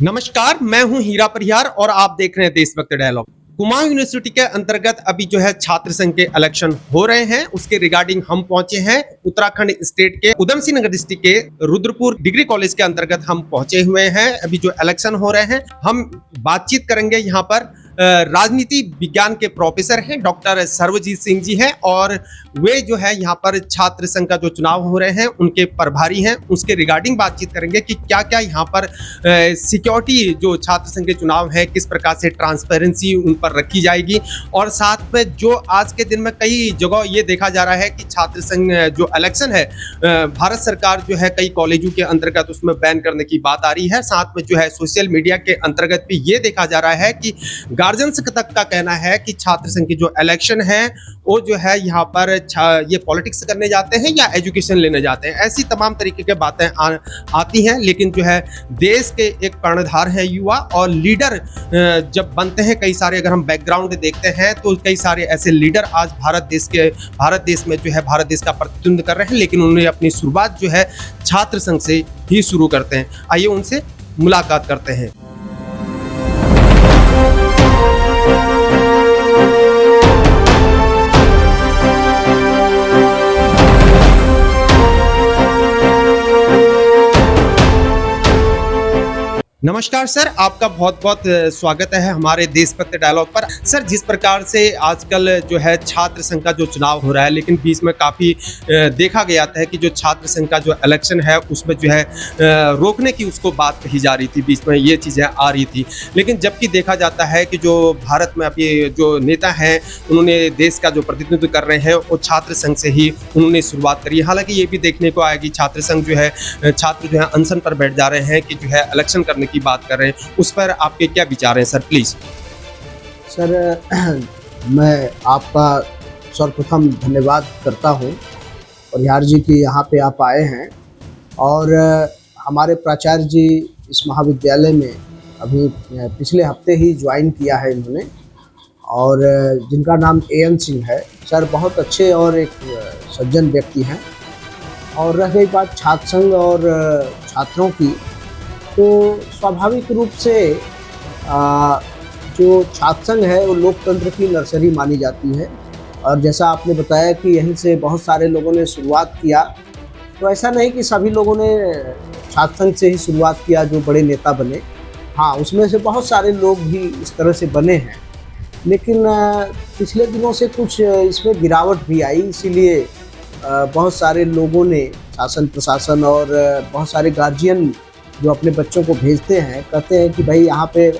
नमस्कार, मैं हूं हीरा परिहार और आप देख रहे हैं देशभक्त डायलॉग। कुमाऊं यूनिवर्सिटी के अंतर्गत अभी जो है छात्र संघ के इलेक्शन हो रहे हैं, उसके रिगार्डिंग हम पहुंचे हैं उत्तराखंड स्टेट के उधम सिंह नगर डिस्ट्रिक्ट के रुद्रपुर डिग्री कॉलेज के अंतर्गत हम पहुंचे हुए हैं। अभी जो इलेक्शन हो रहे हैं, हम बातचीत करेंगे। यहाँ पर राजनीति विज्ञान के प्रोफेसर हैं, डॉक्टर सर्वजीत सिंह जी हैं और वे जो है यहाँ पर छात्र संघ का जो चुनाव हो रहे हैं उनके प्रभारी हैं। उसके रिगार्डिंग बातचीत करेंगे कि क्या क्या यहाँ पर सिक्योरिटी जो छात्र संघ के चुनाव है किस प्रकार से ट्रांसपेरेंसी उन पर रखी जाएगी, और साथ में जो आज के दिन में कई जगह ये देखा जा रहा है कि छात्र संघ जो इलेक्शन है भारत सरकार जो है कई कॉलेजों के अंतर्गत उसमें बैन करने की बात आ रही है। साथ में जो है सोशल मीडिया के अंतर्गत भी ये देखा जा रहा है कि गार्जियंस तक का कहना है कि छात्र संघ की जो इलेक्शन है वो जो है यहाँ पर ये पॉलिटिक्स करने जाते हैं या एजुकेशन लेने जाते हैं, ऐसी तमाम तरीके की बातें आती हैं। लेकिन जो है देश के एक कर्णधार है युवा और लीडर जब बनते हैं कई सारे, अगर हम बैकग्राउंड देखते हैं तो कई सारे ऐसे लीडर आज भारत देश में जो है भारत देश का प्रतिनिधित्व कर रहे हैं, लेकिन उन्होंने अपनी शुरुआत जो है छात्र संघ से ही शुरू करते हैं। आइए उनसे मुलाकात करते हैं। नमस्कार सर, आपका बहुत बहुत स्वागत है हमारे देशभक्त डायलॉग पर। सर, जिस प्रकार से आजकल जो है छात्र संघ का जो चुनाव हो रहा है, लेकिन बीच में काफ़ी देखा गया था कि जो छात्र संघ का जो इलेक्शन है उसमें जो है रोकने की उसको बात कही जा रही थी, बीच में ये चीज़ें आ रही थी। लेकिन जबकि देखा जाता है कि जो भारत में अभी जो नेता हैं उन्होंने देश का जो प्रतिनिधित्व कर रहे हैं वो छात्र संघ से ही उन्होंने शुरुआत करी है। हालांकि ये भी देखने को आया कि छात्र संघ जो है छात्र जो है अनशन पर बैठ जा रहे हैं कि जो है इलेक्शन करने की बात कर रहे हैं, उस पर आपके क्या विचार हैं सर, प्लीज। सर, मैं आपका सर्वप्रथम धन्यवाद करता हूं परिहार जी कि यहाँ पे आप आए हैं और हमारे प्राचार्य जी इस महाविद्यालय में अभी पिछले हफ्ते ही ज्वाइन किया है इन्होंने, और जिनका नाम एएन सिंह है। सर बहुत अच्छे और एक सज्जन व्यक्ति हैं। और रह गई बात छात्र संघ और छात्रों की, तो स्वाभाविक रूप से जो छात्र संघ है वो लोकतंत्र की नर्सरी मानी जाती है। और जैसा आपने बताया कि यहीं से बहुत सारे लोगों ने शुरुआत किया, तो ऐसा नहीं कि सभी लोगों ने छात्र संघ से ही शुरुआत किया जो बड़े नेता बने। हाँ, उसमें से बहुत सारे लोग भी इस तरह से बने हैं, लेकिन पिछले दिनों से कुछ इसमें गिरावट भी आई। इसीलिए बहुत सारे लोगों ने, शासन प्रशासन और बहुत सारे गार्जियन जो अपने बच्चों को भेजते हैं, कहते हैं कि भाई यहाँ पे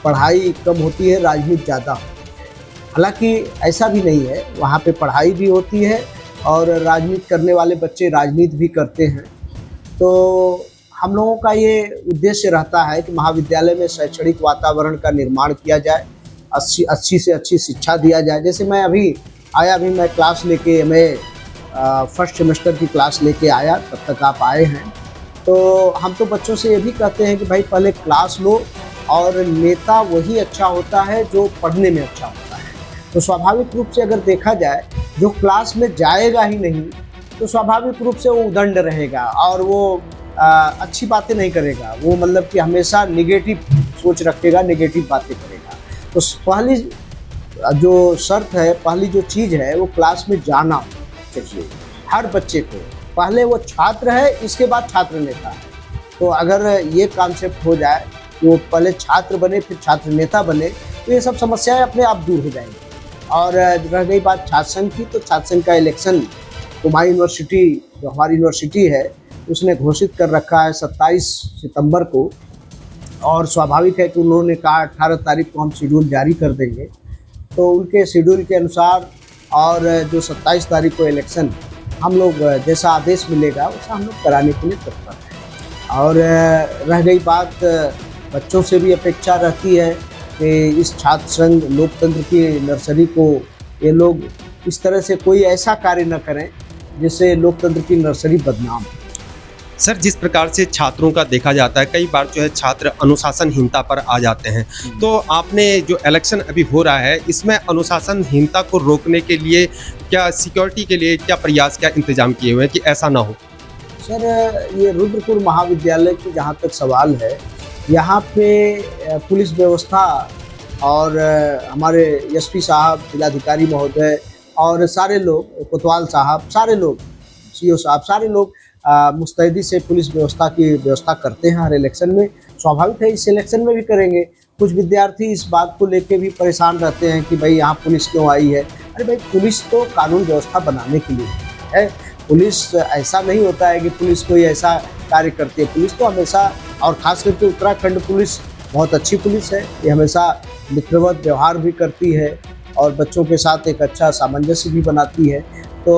पढ़ाई कम होती है, राजनीति ज़्यादा होती है। हालांकि ऐसा भी नहीं है, वहाँ पे पढ़ाई भी होती है और राजनीति करने वाले बच्चे राजनीति भी करते हैं। तो हम लोगों का ये उद्देश्य रहता है कि महाविद्यालय में शैक्षणिक वातावरण का निर्माण किया जाए, अच्छी से अच्छी शिक्षा दिया जाए। जैसे मैं अभी आया, अभी मैं क्लास लेके, मैं फर्स्ट सेमेस्टर की क्लास लेके आया, तब तक आप आए हैं। तो हम तो बच्चों से ये भी कहते हैं कि भाई पहले क्लास लो, और नेता वही अच्छा होता है जो पढ़ने में अच्छा होता है। तो स्वाभाविक रूप से अगर देखा जाए, जो क्लास में जाएगा ही नहीं तो स्वाभाविक रूप से वो उदंड रहेगा और वो अच्छी बातें नहीं करेगा। वो मतलब कि हमेशा निगेटिव सोच रखेगा, निगेटिव बातें करेगा। तो पहली जो शर्त है, पहली जो चीज़ है, वो क्लास में जाना चाहिए हर बच्चे को। पहले वो छात्र है, इसके बाद छात्र नेता है। तो अगर ये कॉन्सेप्ट हो जाए कि वो पहले छात्र बने फिर छात्र नेता बने, तो ये सब समस्याएं अपने आप दूर हो जाएंगी। और रह गई बात छात्र संघ की, तो छात्र संघ का इलेक्शन कुमाऊं यूनिवर्सिटी, जो हमारी यूनिवर्सिटी है, उसने घोषित कर रखा है 27 सितंबर को। और स्वाभाविक है कि उन्होंने कहा 18 तारीख को हम शेड्यूल जारी कर देंगे। तो उनके शेड्यूल के अनुसार और जो 27 तारीख को इलेक्शन, हम लोग जैसा आदेश मिलेगा वैसा हम लोग कराने के लिए तत्पर हैं। और रह गई बात, बच्चों से भी अपेक्षा रहती है कि इस छात्र संघ लोकतंत्र की नर्सरी को ये लोग इस तरह से कोई ऐसा कार्य न करें जिससे लोकतंत्र की नर्सरी बदनाम हो। सर, जिस प्रकार से छात्रों का देखा जाता है, कई बार जो है छात्र अनुशासनहीनता पर आ जाते हैं। तो आपने जो इलेक्शन अभी हो रहा है, इसमें अनुशासनहीनता को रोकने के लिए क्या सिक्योरिटी के लिए क्या प्रयास, क्या इंतजाम किए हुए हैं कि ऐसा ना हो? सर, ये रुद्रपुर महाविद्यालय की जहाँ तक सवाल है, यहाँ पे पुलिस व्यवस्था और हमारे एसपी साहब, जिलाधिकारी महोदय और सारे लोग, कोतवाल साहब, सारे लोग, सीओ साहब, सारे लोग मुस्तैदी से पुलिस व्यवस्था की व्यवस्था करते हैं हर इलेक्शन में। स्वाभाविक है, इस इलेक्शन में भी करेंगे। कुछ विद्यार्थी इस बात को लेके भी परेशान रहते हैं कि भाई यहाँ पुलिस क्यों आई है। अरे भाई, पुलिस तो कानून व्यवस्था बनाने के लिए है। पुलिस ऐसा नहीं होता है कि पुलिस कोई ऐसा कार्य करती है। पुलिस तो हमेशा, और ख़ास करके उत्तराखंड पुलिस बहुत अच्छी पुलिस है। ये हमेशा मित्रवत व्यवहार भी करती है और बच्चों के साथ एक अच्छा सामंजस्य भी बनाती है। तो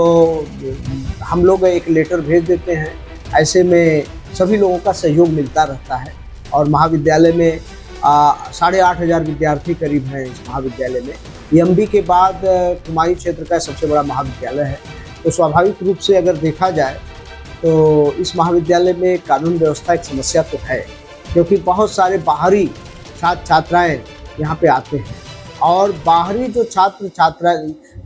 हम लोग एक लेटर भेज देते हैं, ऐसे में सभी लोगों का सहयोग मिलता रहता है। और महाविद्यालय में 8,500 विद्यार्थी करीब हैं इस महाविद्यालय में। एमबी के बाद कुमायूं क्षेत्र का सबसे बड़ा महाविद्यालय है। तो स्वाभाविक रूप से अगर देखा जाए तो इस महाविद्यालय में कानून व्यवस्था एक समस्या तो है, क्योंकि बहुत सारे बाहरी छात्र छात्राएँ यहाँ पे आते हैं। और बाहरी जो छात्र छात्रा,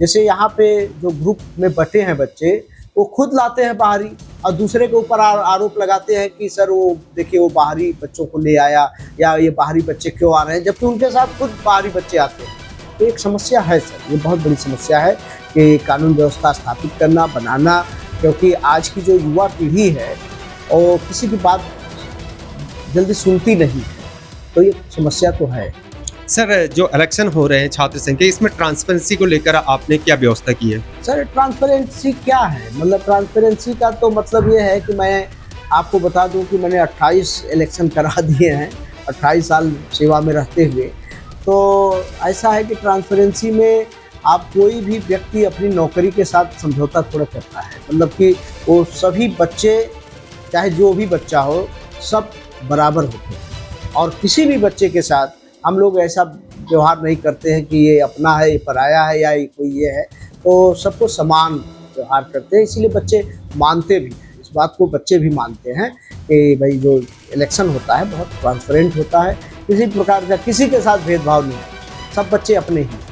जैसे यहाँ पे जो ग्रुप में बटे हैं बच्चे, वो खुद लाते हैं बाहरी और दूसरे के ऊपर आरोप लगाते हैं कि सर वो देखिए वो बाहरी बच्चों को ले आया, या ये बाहरी बच्चे क्यों आ रहे हैं, जबकि उनके साथ खुद बाहरी बच्चे आते हैं। तो एक समस्या है सर, ये बहुत बड़ी समस्या है कि कानून व्यवस्था स्थापित करना, बनाना, क्योंकि आज की जो युवा पीढ़ी है वो किसी की बात जल्दी सुनती नहीं है। तो ये समस्या तो है। सर, जो इलेक्शन हो रहे हैं छात्र संघ के, इसमें ट्रांसपेरेंसी को लेकर आपने क्या व्यवस्था की है? सर, ट्रांसपेरेंसी क्या है? मतलब ट्रांसपेरेंसी का तो मतलब ये है कि मैं आपको बता दूं कि मैंने 28 इलेक्शन करा दिए हैं 28 साल सेवा में रहते हुए। तो ऐसा है कि ट्रांसपेरेंसी में आप कोई भी व्यक्ति अपनी नौकरी के साथ समझौता थोड़ा करता है। मतलब कि वो सभी बच्चे, चाहे जो भी बच्चा हो, सब बराबर होते हैं और किसी भी बच्चे के साथ हम लोग ऐसा व्यवहार नहीं करते हैं कि ये अपना है, ये पराया है, या ये कोई ये है। तो सबको समान व्यवहार करते हैं, इसीलिए बच्चे मानते भी हैं। इस बात को बच्चे भी मानते हैं कि भाई जो इलेक्शन होता है बहुत ट्रांसपेरेंट होता है, किसी प्रकार का किसी के साथ भेदभाव नहीं है, सब बच्चे अपने ही।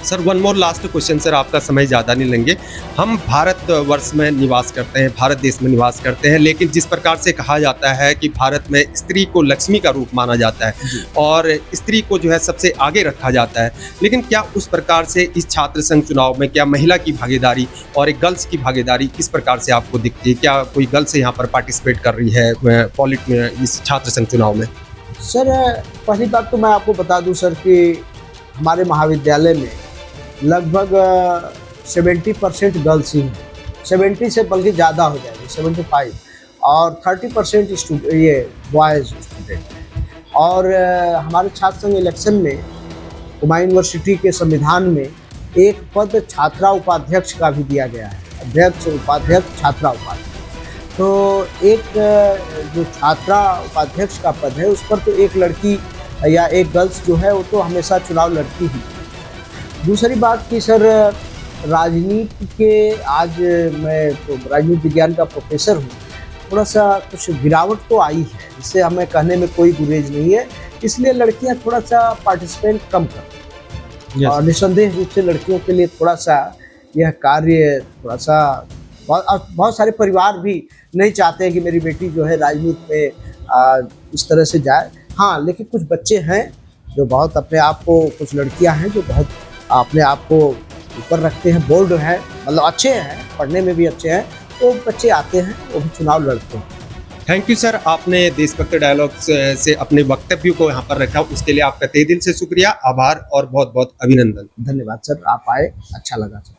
Sir, one more last question sir, आपका समय ज़्यादा नहीं लेंगे। हम भारत वर्ष में निवास करते हैं, भारत देश में निवास करते हैं, लेकिन जिस प्रकार से कहा जाता है कि भारत में स्त्री को लक्ष्मी का रूप माना जाता है और स्त्री को जो है सबसे आगे रखा जाता है, लेकिन क्या उस प्रकार से इस छात्र संघ चुनाव में क्या महिला की भागीदारी और एक गर्ल्स की भागीदारी किस प्रकार से आपको दिखती है? क्या कोई गर्ल्स यहाँ पर पार्टिसिपेट कर रही है पॉलिट में, इस छात्र संघ चुनाव में? सर, पहली बात तो मैं आपको बता दूं सर कि हमारे महाविद्यालय में लगभग 70% गर्ल्स ही हैं। 70 से बल्कि ज़्यादा हो जाएगी, 75, और 30% ये बॉयज़ स्टूडेंट हैं। और हमारे छात्र संघ इलेक्शन में कुमायूं यूनिवर्सिटी के संविधान में एक पद छात्रा उपाध्यक्ष का भी दिया गया है, अध्यक्ष, उपाध्यक्ष, छात्रा उपाध्यक्ष। तो एक जो छात्रा उपाध्यक्ष का पद है, उस पर तो एक लड़की या एक गर्ल्स जो है वो तो हमेशा चुनाव लड़ती ही। दूसरी बात कि सर, राजनीति के, आज मैं तो राजनीति विज्ञान का प्रोफेसर हूँ, थोड़ा सा कुछ गिरावट तो आई है, इससे हमें कहने में कोई गुरेज नहीं है। इसलिए लड़कियाँ थोड़ा सा पार्टिसिपेट कम करती हैं और निस्संदेह रूप से लड़कियों के लिए थोड़ा सा यह कार्य थोड़ा सा, बहुत सारे परिवार भी नहीं चाहते हैं कि मेरी बेटी जो है राजनीति में इस तरह से जाए। हाँ, लेकिन कुछ बच्चे हैं जो बहुत अपने आप को, कुछ लड़कियां हैं जो बहुत अपने आप को ऊपर रखते हैं, बोल्ड हैं, मतलब अच्छे हैं, पढ़ने में भी अच्छे हैं, तो बच्चे आते हैं, वो भी चुनाव लड़ते हैं। थैंक यू सर, आपने देशभक्त डायलॉग से अपने वक्तव्य को यहाँ पर रखा, उसके लिए आपका तहे दिल से शुक्रिया, आभार और बहुत बहुत अभिनंदन। धन्यवाद सर, आप आए, अच्छा लगा सर।